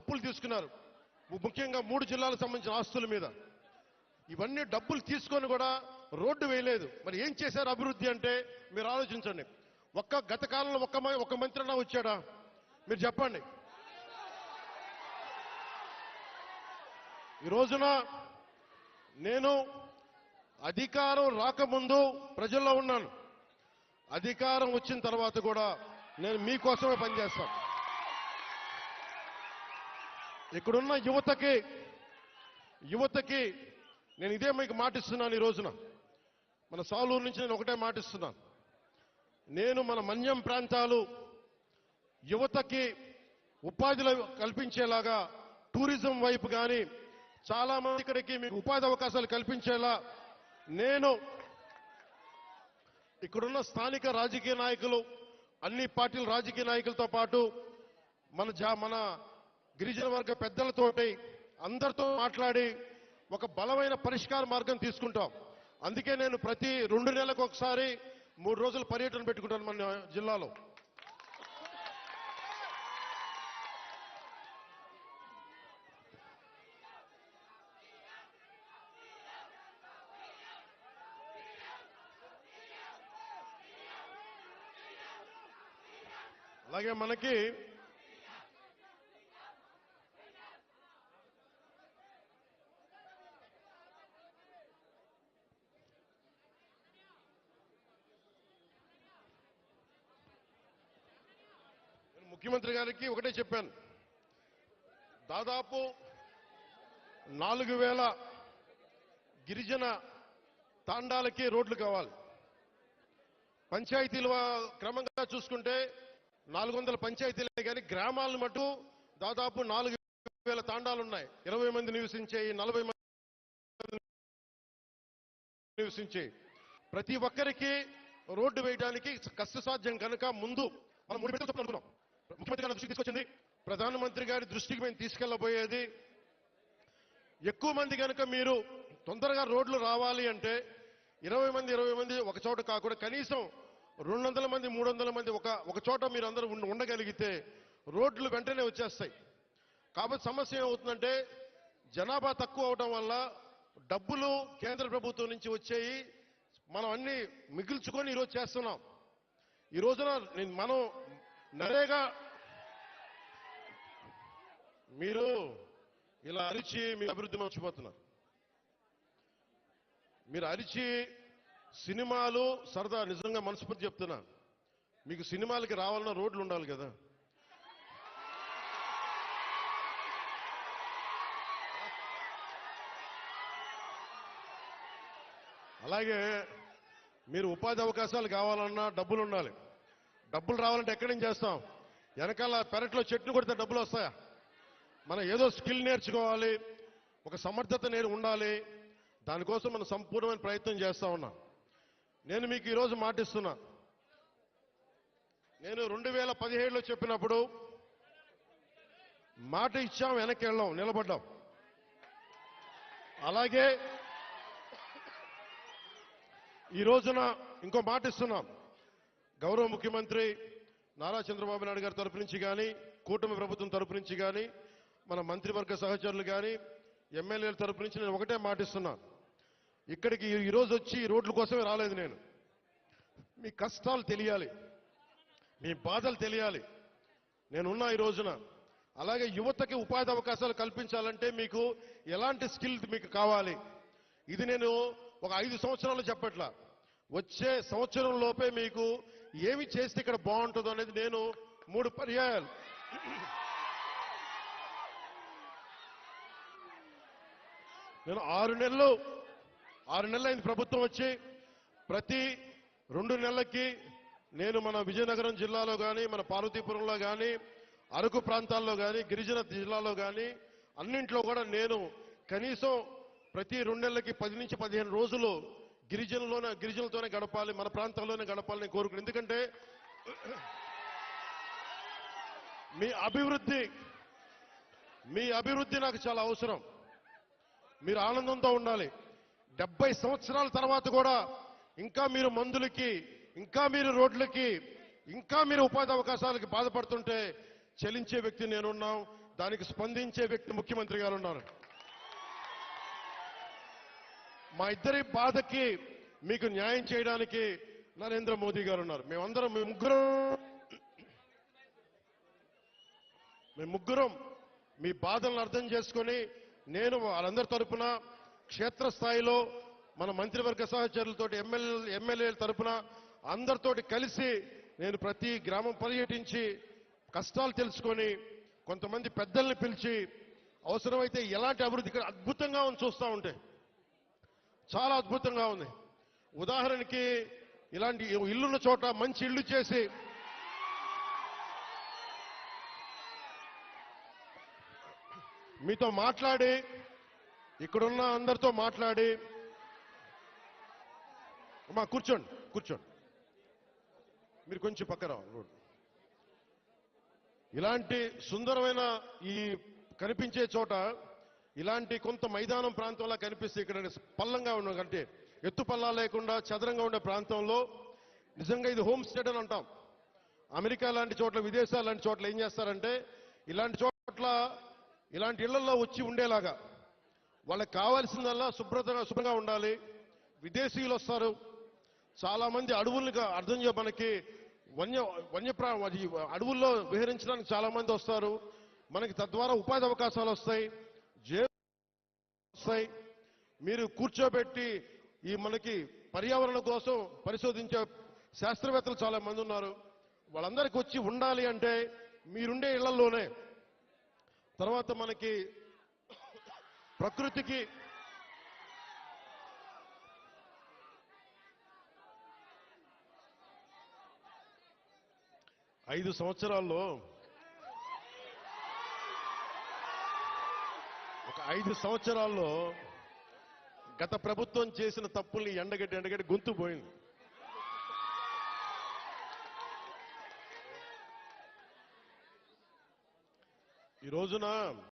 అప్పులు తీసుకున్నారు, ముఖ్యంగా 3 జిల్లాలకు సంబంధించిన ఆస్తుల మీద. ఇవన్నీ డబ్బులు తీసుకొని కూడా రోడ్డు వేయలేదు. మరి ఏం చేశారు అభివృద్ధి అంటే మీరు ఆలోచించండి. గత కాలంలో ఒక్క మంత్రి అన్నా వచ్చాడా? మీరు చెప్పండి. ఈ రోజున నేను అధికారం రాకముందు ప్రజల్లో ఉన్నాను, అధికారం వచ్చిన తర్వాత కూడా నేను మీకోసమే పనిచేస్తాను. ఇక్కడున్న యువతకి నేను ఇదే మీకు మాటిస్తున్నాను. ఈ రోజున మన సాలూరు నుంచి నేను ఒకటే మాటిస్తున్నాను. నేను మన మన్యం ప్రాంతాలు యువతకి ఉపాధి కల్పించేలాగా టూరిజం వైపు కానీ చాలా మంది ఇక్కడికి మీకు ఉపాధి అవకాశాలు కల్పించేలా నేను ఇక్కడున్న స్థానిక రాజకీయ నాయకులు, అన్ని పార్టీల రాజకీయ నాయకులతో పాటు మన గిరిజన వర్గ పెద్దలతోటి అందరితో మాట్లాడి ఒక బలమైన పరిష్కార మార్గం తీసుకుంటాం. అందుకే నేను ప్రతి 2 నెలలకు ఒకసారి 3 రోజుల పర్యటన పెట్టుకుంటాను మన జిల్లాలో. అలాగే మనకి ముఖ్యమంత్రి గారికి ఒకటే చెప్పాను, దాదాపు 4000 గిరిజన తాండాలకి రోడ్లు కావాలి. పంచాయతీలు క్రమంగా చూసుకుంటే 400 పంచాయతీలే కానీ గ్రామాలను మటు దాదాపు 4000 తాండాలు ఉన్నాయి. 20 మంది నివసించే, 40 మంది నివసించే ప్రతి ఒక్కరికి రోడ్డు వేయడానికి కష్టసాధ్యం కనుక ముందు మనం 3 విడతలు అనుకున్నాం. ముఖ్యమంత్రి గారి దృష్టికి తీసుకొచ్చింది, ప్రధానమంత్రి గారి దృష్టికి మేము తీసుకెళ్లబోయేది, ఎక్కువ మంది కనుక మీరు తొందరగా రోడ్లు రావాలి అంటే 20 మంది ఒక చోట కాకుండా కనీసం 200 మంది 300 మంది ఒక చోట మీరు అందరూ ఉండగలిగితే రోడ్లు వెంటనే వచ్చేస్తాయి. కాబట్టి సమస్య ఏమవుతుందంటే జనాభా తక్కువ అవడం వల్ల డబ్బులు కేంద్ర ప్రభుత్వం నుంచి వచ్చేయి మనం అన్ని మిగిల్చుకొని ఈరోజు చేస్తున్నాం. ఈ రోజున మనం నరేగా మీరు ఇలా అరిచి మీ అభివృద్ధి మర్చిపోతున్నారు. మీరు అరిచి సినిమాలు సరదా, నిజంగా మనస్ఫూర్తి చెప్తున్నా, మీకు సినిమాలకి రావాలన్న రోడ్లు ఉండాలి కదా. అలాగే మీరు ఉపాధి అవకాశాలు కావాలన్నా డబ్బులు ఉండాలి. డబ్బులు రావాలంటే ఎక్కడి నుంచి చేస్తాం? వెనకాల పెరట్లో చెట్లు కొడితే డబ్బులు వస్తాయా? మనం ఏదో స్కిల్ నేర్చుకోవాలి, ఒక సమర్థత ఉండాలి. దానికోసం మనం సంపూర్ణమైన ప్రయత్నం చేస్తా ఉన్నాం. నేను మీకు ఈరోజు మాటిస్తున్నా, నేను 2017లో చెప్పినప్పుడు మాట ఇచ్చాం, వెనక్కి వెళ్ళాం, నిలబడ్డాం. అలాగే ఈ రోజున ఇంకో మాట ఇస్తున్నాం. గౌరవ ముఖ్యమంత్రి నారా చంద్రబాబు నాయుడు గారి తరపు నుంచి కానీ, కూటమి ప్రభుత్వం తరపు నుంచి కానీ, మన మంత్రివర్గ సహచరులు కానీ, ఎమ్మెల్యేల తరపు నుంచి నేను ఒకటే మాటిస్తున్నా, ఇక్కడికి ఈరోజు వచ్చి ఈ రోడ్ల కోసమే రాలేదు నేను. మీ కష్టాలు తెలియాలి, మీ బాధలు తెలియాలి, నేనున్నా ఈ రోజున. అలాగే యువతకి ఉపాధి అవకాశాలు కల్పించాలంటే మీకు ఎలాంటి స్కిల్ మీకు కావాలి, ఇది నేను ఒక 5 సంవత్సరాలు చెప్పట్లా, వచ్చే సంవత్సరం లోపే మీకు ఏమి చేస్తే ఇక్కడ బాగుంటుందో అనేది నేను 3 పర్యాయాలు నేను 6 నెలలు అయింది ప్రభుత్వం వచ్చి. ప్రతి 2 నెలలకి నేను మన విజయనగరం జిల్లాలో కానీ, మన పార్వతీపురంలో కానీ, అరకు ప్రాంతాల్లో కానీ, గిరిజన జిల్లాలో కానీ అన్నింట్లో కూడా నేను కనీసం ప్రతి 2 నెలలకి 10 నుంచి 15 రోజులు గిరిజనులతోనే గడపాలి, మన ప్రాంతంలోనే గడపాలని కోరుకున్నాను. ఎందుకంటే మీ అభివృద్ధి నాకు చాలా అవసరం. మీరు ఆనందంతో ఉండాలి. 70 సంవత్సరాల తర్వాత కూడా ఇంకా మీరు మందులకి, ఇంకా మీరు రోడ్లకి, ఇంకా మీరు ఉపాధి అవకాశాలకి బాధపడుతుంటే చలించే వ్యక్తి నేనున్నాం. దానికి స్పందించే వ్యక్తి ముఖ్యమంత్రి గారు ఉన్నారు. మా ఇద్దరి బాధకి మీకు న్యాయం చేయడానికి నరేంద్ర మోదీ గారు ఉన్నారు. మేమందరం మేము ముగ్గురం మీ బాధలను అర్థం చేసుకొని నేను వాళ్ళందరి తరపున క్షేత్రస్థాయిలో మన మంత్రివర్గ సహచరులతో ఎమ్మెల్యేల తరపున అందరితోటి కలిసి నేను ప్రతి గ్రామం పర్యటించి కష్టాలు తెలుసుకొని కొంతమంది పెద్దల్ని పిలిచి అవసరమైతే ఎలాంటి అభివృద్ధి ఇక్కడ అద్భుతంగా ఉంది. చూస్తూ ఉంటే చాలా అద్భుతంగా ఉంది. ఉదాహరణకి ఇలాంటి ఇల్లున్న చోట మంచి ఇల్లు చేసి మీతో మాట్లాడి ఇక్కడున్న అందరితో మాట్లాడి అమ్మా కూర్చోండి కూర్చోండి మీరు కొంచెం పక్కన రోడ్ ఇలాంటి సుందరమైన ఈ కనిపించే చోట ఇలాంటి కొంత మైదానం ప్రాంతంలా కనిపిస్తే ఇక్కడ పల్లంగా ఉన్న కంటే ఎత్తు పల్లా లేకుండా చదరంగా ఉండే ప్రాంతంలో నిజంగా ఇది హోమ్ స్టేట్ అని అంటాం. అమెరికా లాంటి చోట్ల విదేశాలు లాంటి చోట్ల ఏం చేస్తారంటే ఇలాంటి చోట్ల ఇలాంటి ఇళ్లలో వచ్చి ఉండేలాగా వాళ్ళకి కావాల్సిందల్లా శుభ్రంగా ఉండాలి. విదేశీయులు వస్తారు చాలా మంది అడవులుగా అర్థం చేయ మనకి అడవుల్లో విహరించడానికి చాలా మంది వస్తారు. మనకి తద్వారా ఉపాధి అవకాశాలు వస్తాయి, వస్తాయి. మీరు కూర్చోబెట్టి ఈ మనకి పర్యావరణం కోసం పరిశోధించే శాస్త్రవేత్తలు చాలా మంది ఉన్నారు. వాళ్ళందరికీ వచ్చి ఉండాలి అంటే మీరుండే ఇళ్లలోనే తర్వాత మనకి ప్రకృతికి 5 సంవత్సరాల్లో ఒక 5 సంవత్సరాల్లో గత ప్రభుత్వం చేసిన తప్పుల్ని ఎండగడ్డి గొంతు పోయింది. ఈ రోజున